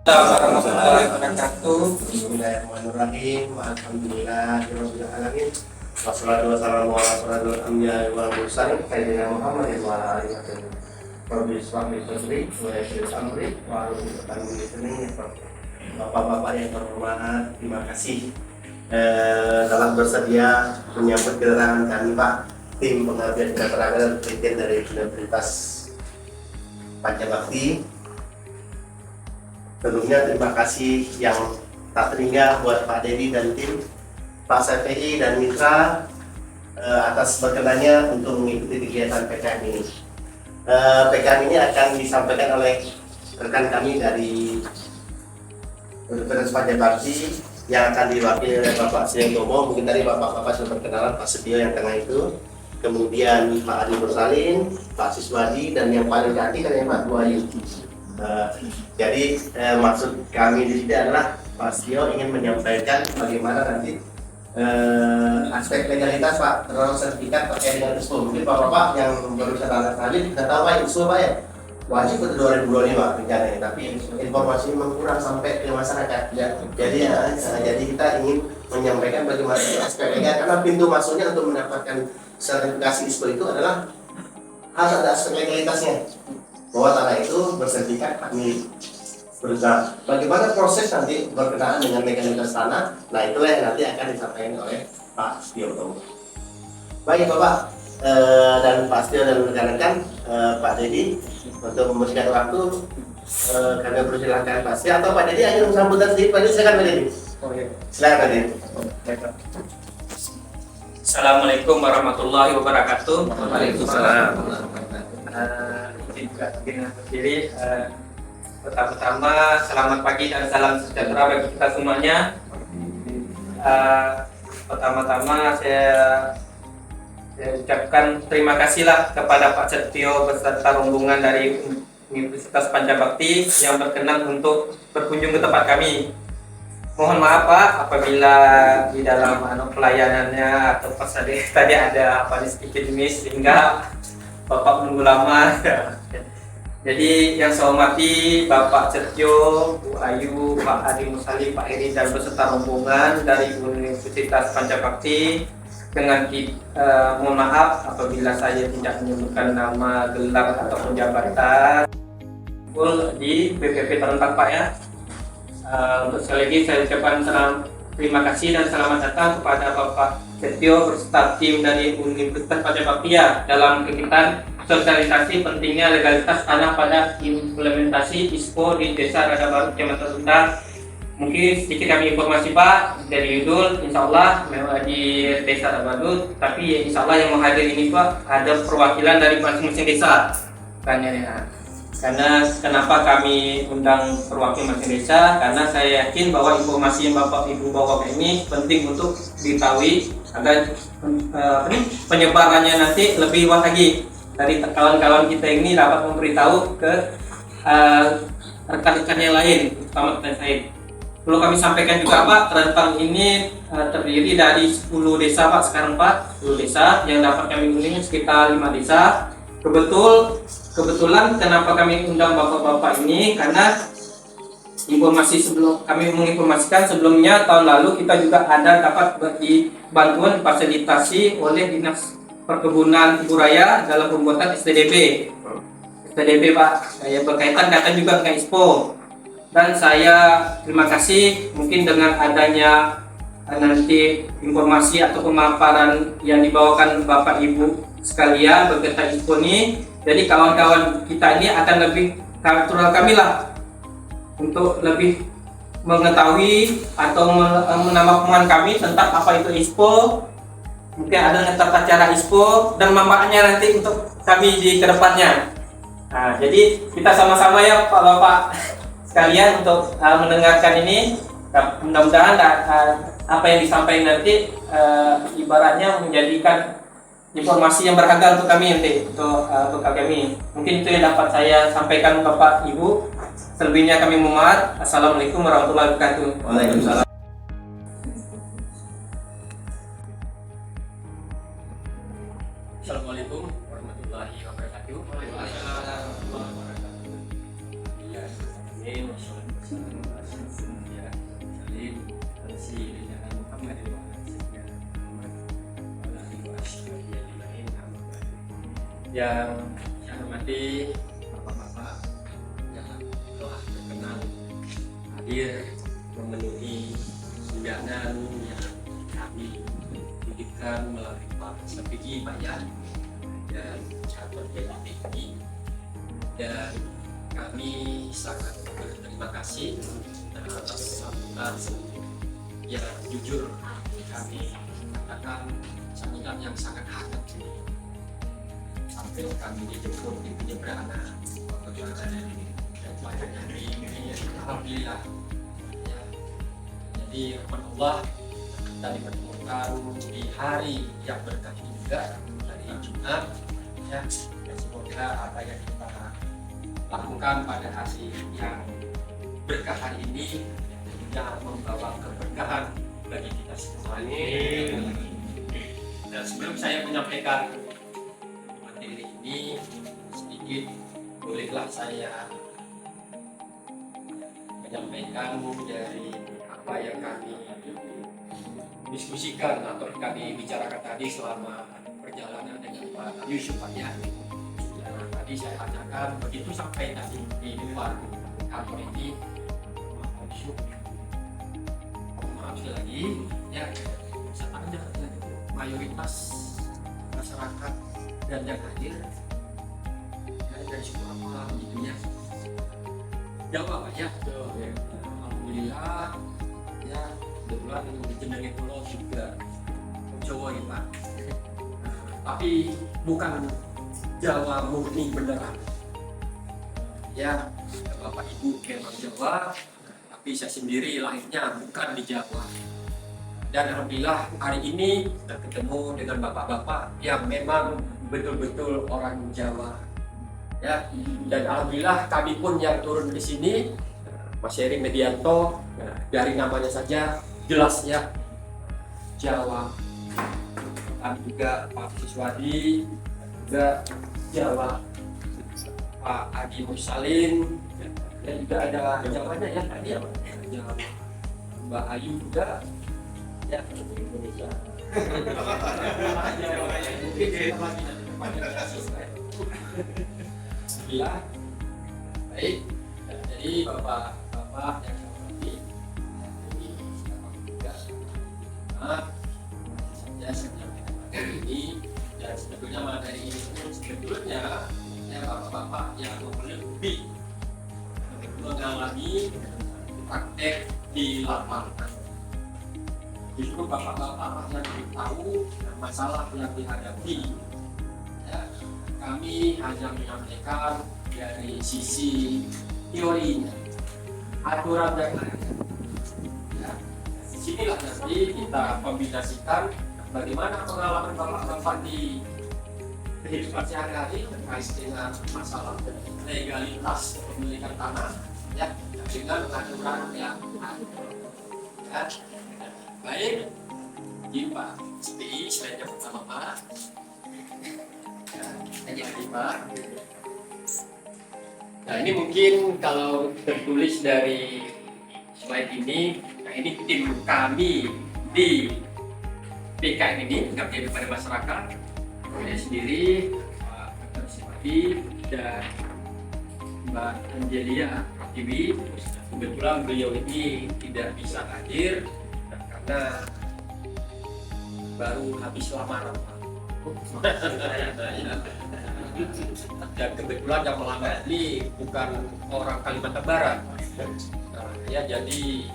Warahmatullahi wabarakatuh. Bismillahirrahmanirrahim. Alhamdulillahirabbil alamin. Wassalatu wassalamu ala asyrofil anbiya'i wal mursalin sayyidina Muhammadin wa ala alihi wasallam. Rabbi shrah li sadri wa yassir li amri wa hlul 'uqdatam min lisani yafqahu. Bapak-bapak yang terhormat, terima kasih telah bersedia menyambut kedatangan kami, Pak, tim pengabdian keterangan dan penelitian dari Universitas Pancabakti. Tentunya terima kasih yang tak terhingga buat Pak Dedi dan tim, Pak CPI dan Mitra atas berkenannya untuk mengikuti kegiatan PKM ini. PKM ini akan disampaikan oleh rekan kami dari Universitas Pancabakti yang akan diwakili oleh Bapak Sriantomo. Mungkin tadi Bapak-bapak sudah berkenalan, Pak Setio yang tengah itu, kemudian Pak Adi Mursalin, Pak Siswadi, dan yang paling cantik kan Pak Buayu. Jadi maksud kami di sini adalah Pak Setio ingin menyampaikan bagaimana nanti aspek legalitas Pak terhadap sertifikat terkait dengan ISPO. Mungkin Bapak-bapak yang baru tadi tidak tahu Pak ISPO Pak ya, wajib untuk 2025 rencananya, tapi informasi memang kurang sampai ke masyarakat. Jadi kita ingin menyampaikan bagaimana aspek legal, karena pintu masuknya untuk mendapatkan sertifikasi ISPO itu adalah harus ada aspek legalitasnya, bahwa tanah itu bersertifikat hak milik. Berusaha bagaimana proses nanti berkenaan dengan legalitas tanah, nah itulah yang nanti akan disampaikan oleh Pak Setio. Baik Bapak dan Pak Setio dan rekan-rekan, Pak Dedi untuk memberikan waktu, kami persilahkan Pak Setio atau Pak Dedi ingin sambutan sedikit. Pak Dedi, silakan Pak Dedi. Silakan Pak Dedi. Assalamualaikum warahmatullahi wabarakatuh. Waalaikumsalam. Jadi pertama-tama selamat pagi dan salam sejahtera bagi kita semuanya. Pertama-tama saya ucapkan terima kasihlah kepada Pak Setio beserta rombongan dari Universitas Pancabakti yang berkenan untuk berkunjung ke tempat kami. Mohon maaf Pak apabila di dalam pelayanannya atau pas tadi ada sedikit miss sehingga Bapak menunggu lama. Jadi yang saya hormati Bapak Setio, Bu Ayu, Pak Adi Mursalin, Pak Eri dan beserta rombongan dari Universitas Pancabakti. Dengan mohon maaf apabila saya tidak menyebutkan nama, gelar ataupun jabatan di BPP terentang Pak ya. Untuk sekali lagi saya ucapkan terima kasih dan selamat datang kepada Bapak Setio beserta tim dari Universitas Pancabakti ya dalam kegiatan sosialisasi pentingnya legalitas tanah pada implementasi ISPO di Desa Rada Baru, Kecamatan Sunda. Mungkin sedikit kami informasi Pak dari Yudul, insya Allah memang di Desa Rada Baru, tapi insya Allah yang menghadiri ini Pak ada perwakilan dari masing-masing desa. Karena kenapa kami undang perwakilan masing desa? Karena saya yakin bahwa informasi yang Bapak Ibu bawa ini penting untuk diketahui agar penyebarannya nanti lebih luas lagi. Dari kawan-kawan kita ini dapat memberitahu ke rekan-rekan yang lain, terutama rekan saya. Perlu kami sampaikan juga Pak, Terentang ini terdiri dari 10 desa Pak sekarang Pak, 10 desa yang dapat kami undang sekitar 5 desa. Kebetulan kenapa kami undang bapak-bapak ini karena informasi sebelum kami menginformasikan sebelumnya tahun lalu kita juga ada dapat bagi bantuan fasilitasi oleh Dinas Perkebunan Ibu Raya dalam pembuatan STDB Pak, saya berkaitan data juga dengan ISPO. Dan saya terima kasih mungkin dengan adanya nanti informasi atau pemaparan yang dibawakan Bapak Ibu sekalian berkaitan ISPO ini, jadi kawan-kawan kita ini akan lebih terutama kami lah untuk lebih mengetahui atau menambah pemahaman kami tentang apa itu ISPO. Mungkin ada tata cara ISPO dan manfaatnya nanti untuk kami di kedepannya. Nah, jadi kita sama-sama ya Pak Bapak sekalian untuk mendengarkan ini. Mudah-mudahan apa yang disampaikan nanti ibaratnya menjadikan informasi yang berharga untuk kami nanti untuk kami. Mungkin itu yang dapat saya sampaikan Bapak Ibu. Selebihnya kami mohon maaf. Assalamualaikum warahmatullahi wabarakatuh. Waalaikumsalam. Assalamualaikum warahmatullahi wabarakatuh. Waalaikumsalam warahmatullahi wabarakatuh. Ya, saling tersi dengan Muhammad wa ala Muhammad wa ala alihi wa ashabihi ajma'in. Yang saya hormati bapak-bapak yang telah berkenan hadir memenuhi undangan yang kami titipkan melalui Pak Sapiki Pak ya, dan kantor PDPI, dan kami sangat berterima kasih atas sambutan yang jujur kami katakan sambutan yang sangat hangat ini. Sampai kami dijemput di penyeberangan dan pada hari ini alhamdulillah ya. Jadi rahmat Allah kita dipertemukan di hari yang berkah ini juga, hari Jumat ya, dan semoga apa yang kita lakukan pada hari yang berkah hari ini yang membawa keberkahan bagi kita semua. Dan sebelum saya menyampaikan materi ini sedikit, bolehlah saya menyampaikan dari apa yang kami diskusikan atau kami bicarakan tadi selama perjalanan dengan Pak Yusuf Pak ya. Tadi saya tanyakan begitu sampai tadi di luar kantor ini, Pak Yusuf, maaf sekali lagi ya, saya tanya mayoritas masyarakat dan yang hadir ya, dari suku apa gitu ya, Jawa Pak ya. Alhamdulillah ya, kebetulan jenenge pulau juga Jawa ya Pak, tapi bukan Jawa murni beneran ya, Bapak Ibu memang Jawa, tapi saya sendiri lahirnya bukan di Jawa. Dan alhamdulillah hari ini kita ketemu dengan bapak-bapak yang memang betul-betul orang Jawa ya. Dan alhamdulillah kami pun yang turun di sini, Mas Heri Medianto, dari namanya saja jelas ya Jawa. Dan juga Pak Siswadi juga Jawa, Pak Adi Mursalin, dan juga ada Jawanya ya tadi ya, Jawa. Mbak Ayu juga ya, Indonesia. Mungkin kita lagi nanti pada Alhamdulillah. Baik, jadi bapak-bapak yang saya hormati, ini siapa juga saya menyampaikan materi ini, dan sebetulnya materi ini sebetulnya ya bapak-bapak yang lebih mengalami praktek di lapangan. Justru bapak-bapak yang tahu masalah yang dihadapi ya, kami hanya menyampaikan dari sisi teorinya, aturan yang ada ya. Disinilah nanti kita kombinasikan bagaimana pengalaman bapak-bapak di kehidupan sehari-hari terkait dengan masalah legalitas kepemilikan tanah ya, dengan aturan yang ada ya. Baik, jadi Pak SPI slide-nya pertama Pak ya, Pak. Nah ini mungkin kalau tertulis dari slide ini, nah ini tim kami di PKN ini, Pengabdian kepada Masyarakat, saya sendiri, Pak Dr. Sifati dan Mbak Angelia Pratiwi. Kebetulan beliau ini tidak bisa hadir karena baru habis lamaran Pak. Dan kebetulan yang melamar ini bukan orang Kalimantan Barat ya, jadi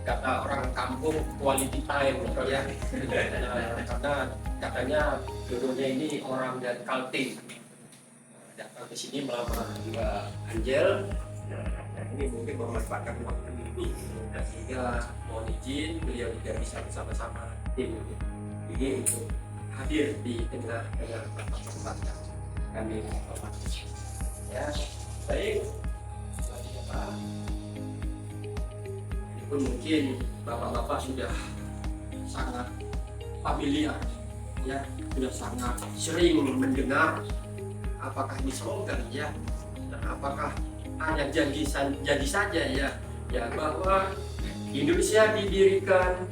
kata orang kampung quality time ya, karena katanya jodohnya ini orang dari Kaltim datang ke sini melamar Mbak Angel. Nah, ini mungkin memanfaatkan waktu ini sehingga mohon izin beliau tidak bisa bersama-sama tim ini untuk hadir di tengah-tengah bapak-bapak yang kami hormati ya. Baik, selanjutnya Pak, ini pun mungkin bapak-bapak sudah sangat familiar ya, sudah sangat sering mendengar apakah ini slogan ya, dan apakah hanya janji saja ya, ya bahwa Indonesia didirikan,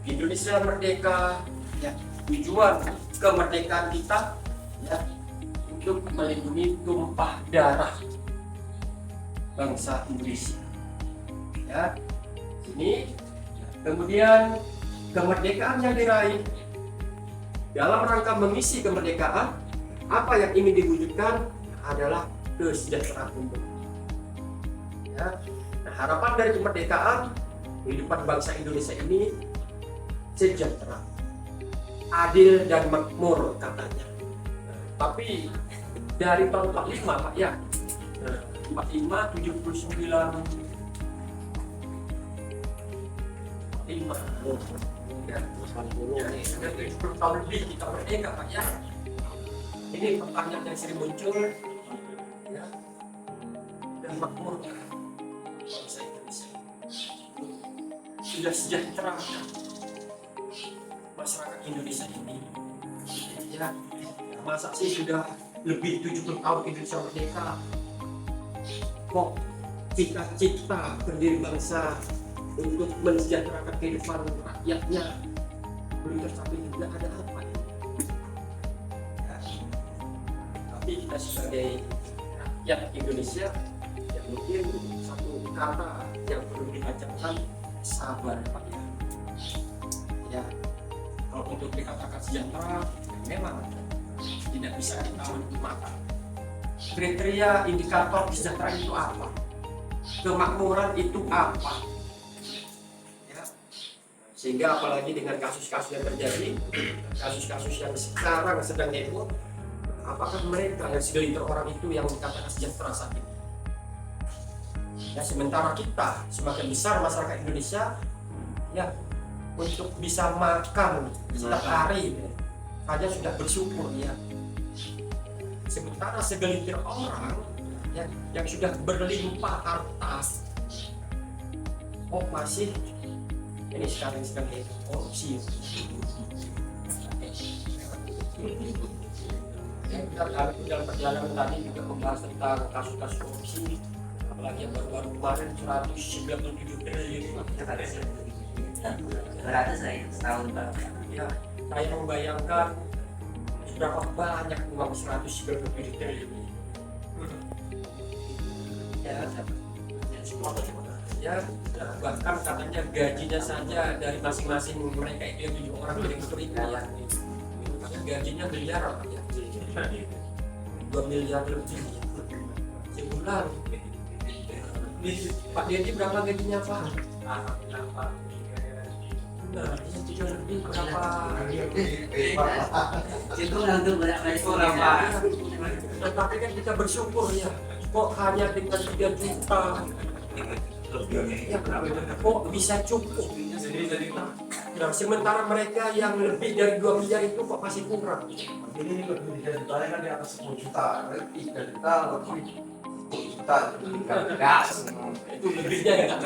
Indonesia merdeka, ya tujuan kemerdekaan kita ya untuk melindungi tumpah darah bangsa Indonesia. Ya, ini kemudian kemerdekaan yang diraih dalam rangka mengisi kemerdekaan, apa yang ingin diwujudkan adalah kesejahteraan umum. Ya, nah, harapan dari kemerdekaan kehidupan bangsa Indonesia ini sejahtera, adil dan makmur katanya. Tapi dari tahun 45 Pak ya, 45, 79, 45, ya, sudah 70 tahun lebih kita merdeka Pak ya. Ini pertanyaan yang sering muncul, ya, dan makmur bangsa Indonesia. Sudah sejahtera masyarakat Indonesia ini, ya, masa sih sudah lebih 70 tahun Indonesia merdeka, kok cita-cita pendiri bangsa untuk mensejahterakan kehidupan rakyatnya belum tercapai juga, ada apa ya? Tapi kita sebagai rakyat Indonesia ya mungkin satu kata yang perlu dibacakan, sabar Pak ya. Ya, kalau untuk dikatakan sejahtera memang tidak bisa kita mata. Kriteria indikator kesejahteraan itu apa? Kemakmuran itu apa? Ya. Sehingga apalagi dengan kasus-kasus yang terjadi, kasus-kasus yang sekarang sedang heboh, apakah mereka yang segelintir orang itu yang dikatakan sejahtera saat ini? Ya, sementara kita semakin besar masyarakat Indonesia, ya untuk bisa makan setiap hari saja sudah bersyukur ya. Sementara segelintir orang ya, yang sudah berlimpah harta, oh masih ini sekarang sedang korupsi. Kita dalam perjalanan tadi juga membahas tentang kasus-kasus korupsi, apalagi yang baru-baru kemarin 197 triliun. 200 lah ya setahun Pak. Ya, saya membayangkan berapa banyak uang 197 triliun. Ya, bahkan katanya gajinya saja dari masing-masing mereka itu yang 7 orang direktur itu ya, gajinya miliar apa ya, 2 miliar lebih sebulan. Pak Dedi berapa gajinya Pak? Nah, ini lebih berapa? Itu untuk berapa? Tetapi kan kita bersyukur ya, kok hanya dengan 3 juta ya, kok bisa cukup. Nah, sementara mereka yang lebih dari 2 miliar itu kok masih kurang. Ini lebih dari juta kan di atas 10 juta, berarti 3 juta lebih 10 juta gas. Itu lebihnya ya,